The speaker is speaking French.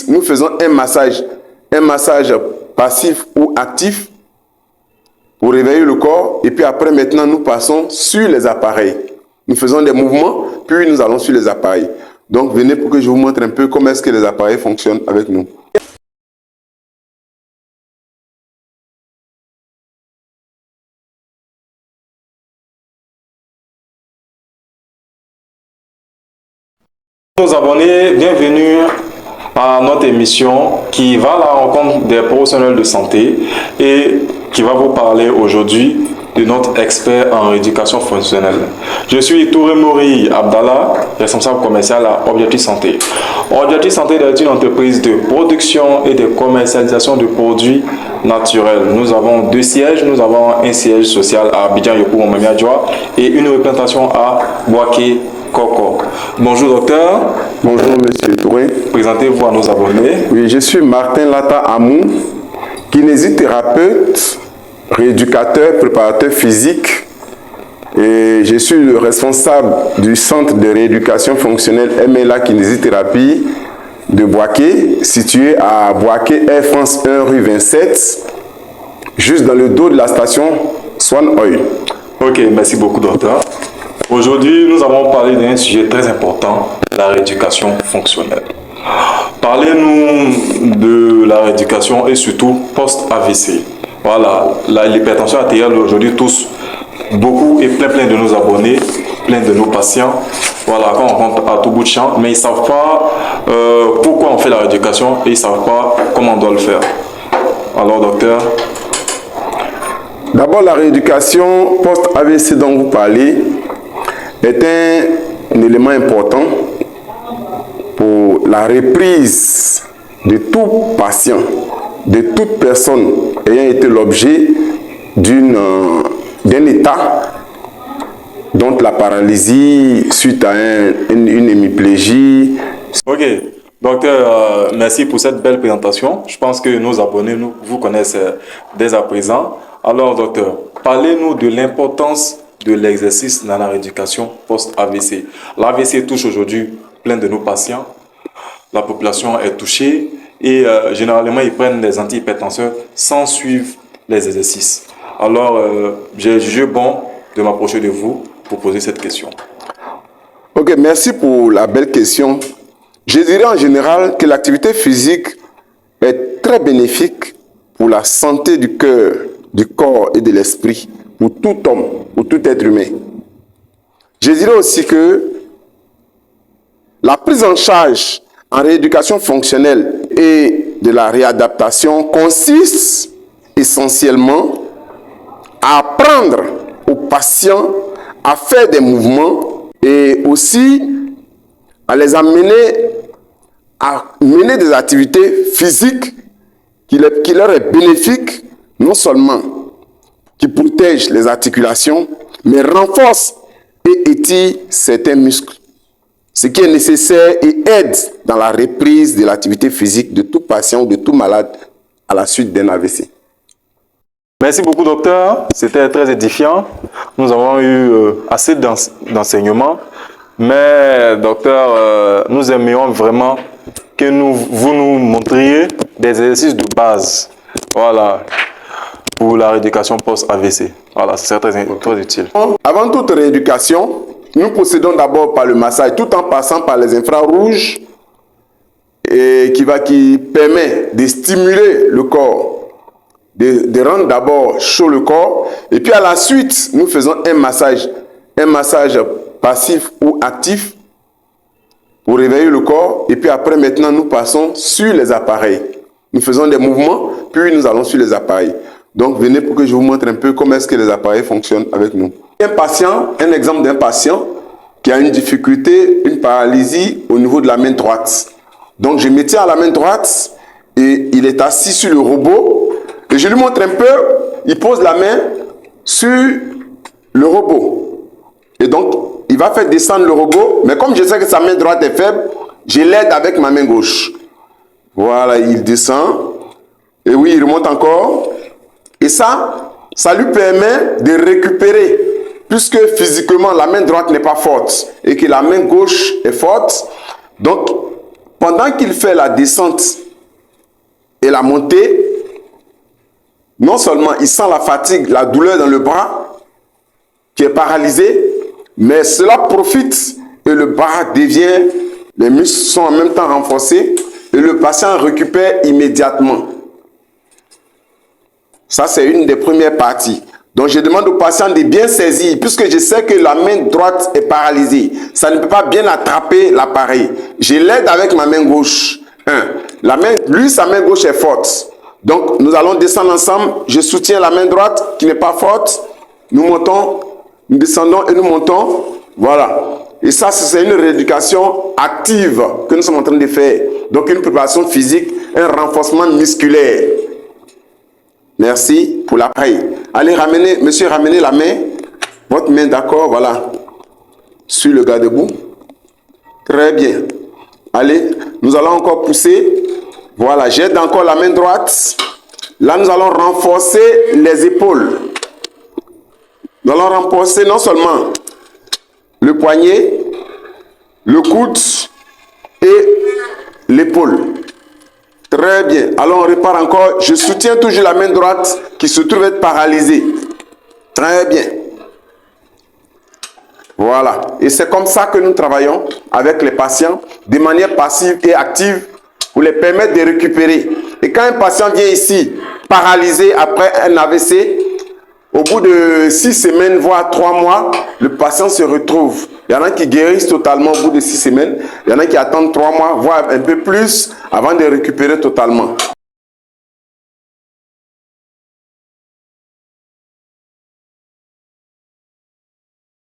suite, nous faisons un massage passif ou actif pour réveiller le corps. Et puis après, maintenant, nous passons sur les appareils. Nous faisons des mouvements, puis nous allons sur les appareils. Donc, venez pour que je vous montre un peu comment est-ce que les appareils fonctionnent avec nous. Nos abonnés, bienvenue à notre émission qui va à la rencontre des professionnels de santé et qui va vous parler aujourd'hui de notre expert en rééducation fonctionnelle. Je suis Touré Mori Abdallah, responsable commercial à Objectif Santé. Objectif Santé est une entreprise de production et de commercialisation de produits naturels. Nous avons 2 sièges. Nous avons un siège social à Abidjan Yopou Mamadiajoa et une représentation à Boaké Koko. Bonjour docteur. Bonjour monsieur Touré. Présentez-vous à nos abonnés. Oui, je suis Martin Lata Amou, kinésithérapeute, rééducateur, préparateur physique et je suis le responsable du centre de rééducation fonctionnelle MLA Kinésithérapie de Boaké, situé à Boaké Air France 1 rue 27, juste dans le dos de la station Swan Oil. Ok, merci beaucoup docteur. Aujourd'hui, nous allons parler d'un sujet très important, la rééducation fonctionnelle. Parlez-nous de la rééducation et surtout post-AVC. Voilà, l'hypertension artérielle aujourd'hui touche beaucoup et plein de nos abonnés, plein de nos patients. Voilà, qu'on rencontre à tout bout de champ, mais ils ne savent pas pourquoi on fait la rééducation et ils ne savent pas comment on doit le faire. Alors docteur? D'abord, la rééducation post-AVC dont vous parlez est un élément important pour la reprise de tout patient, de toute personne ayant été l'objet d'un état, dont la paralysie suite à une hémiplégie. Ok, docteur, merci pour cette belle présentation. Je pense que nos abonnés vous connaissent dès à présent. Alors docteur, parlez-nous de l'importance de l'exercice dans la rééducation post-AVC. L'AVC touche aujourd'hui plein de nos patients. La population est touchée et généralement ils prennent des antihypertenseurs sans suivre les exercices. Alors j'ai jugé bon de m'approcher de vous pour poser cette question. Ok, merci pour la belle question. Je dirais en général que l'activité physique est très bénéfique pour la santé du cœur, du corps et de l'esprit, pour tout homme, pour tout être humain. Je dirais aussi que la prise en charge en rééducation fonctionnelle et de la réadaptation consiste essentiellement à apprendre aux patients à faire des mouvements et aussi à les amener à mener des activités physiques qui leur est bénéfique, non seulement qui protègent les articulations, mais renforcent et étirent certains muscles, ce qui est nécessaire et aide dans la reprise de l'activité physique de tout patient ou de tout malade à la suite d'un AVC. Merci beaucoup docteur, c'était très édifiant. Nous avons eu assez d'enseignements, mais docteur, nous aimerions vraiment que vous nous montriez des exercices de base, voilà, pour la rééducation post-AVC. Voilà, c'est très utile. Avant toute rééducation, nous procédons d'abord par le massage, tout en passant par les infrarouges, et qui permet de stimuler le corps, de rendre d'abord chaud le corps, et puis à la suite, nous faisons un massage passif ou actif pour réveiller le corps, et puis après maintenant nous passons sur les appareils. Nous faisons des mouvements, puis nous allons sur les appareils. Donc venez pour que je vous montre un peu comment est-ce que les appareils fonctionnent avec nous. Un exemple d'un patient qui a une difficulté, une paralysie au niveau de la main droite. Donc je me tiens à la main droite et il est assis sur le robot et je lui montre un peu, il pose la main sur le robot. Et donc il va faire descendre le robot, mais comme je sais que sa main droite est faible, je l'aide avec ma main gauche. Voilà, il descend. Et oui, il remonte encore. Et ça lui permet de récupérer. Puisque physiquement, la main droite n'est pas forte et que la main gauche est forte. Donc, pendant qu'il fait la descente et la montée, non seulement il sent la fatigue, la douleur dans le bras, qui est paralysé, mais cela profite et le bras devient, les muscles sont en même temps renforcés et le patient récupère immédiatement. Ça, c'est une des premières parties. Donc, je demande au patient de bien saisir, puisque je sais que la main droite est paralysée. Ça ne peut pas bien attraper l'appareil. Je l'aide avec ma main gauche. Lui, sa main gauche est forte. Donc, nous allons descendre ensemble. Je soutiens la main droite qui n'est pas forte. Nous montons, nous descendons et nous montons. Voilà. Et ça, c'est une rééducation active que nous sommes en train de faire. Donc, une préparation physique, un renforcement musculaire. Merci pour l'appareil. Allez, monsieur, ramenez la main. Votre main, d'accord, voilà. Sur le garde-boue. Très bien. Allez, nous allons encore pousser. Voilà, j'aide encore la main droite. Là, nous allons renforcer les épaules. Nous allons renforcer non seulement le poignet, le coude et l'épaule. Très bien. Alors, on répare encore. Je soutiens toujours la main droite qui se trouve être paralysée. Très bien. Voilà. Et c'est comme ça que nous travaillons avec les patients de manière passive et active pour les permettre de récupérer. Et quand un patient vient ici paralysé après un AVC, au bout de 6 semaines, voire 3 mois, le patient se retrouve. Il y en a qui guérissent totalement au bout de 6 semaines. Il y en a qui attendent 3 mois, voire un peu plus, avant de récupérer totalement.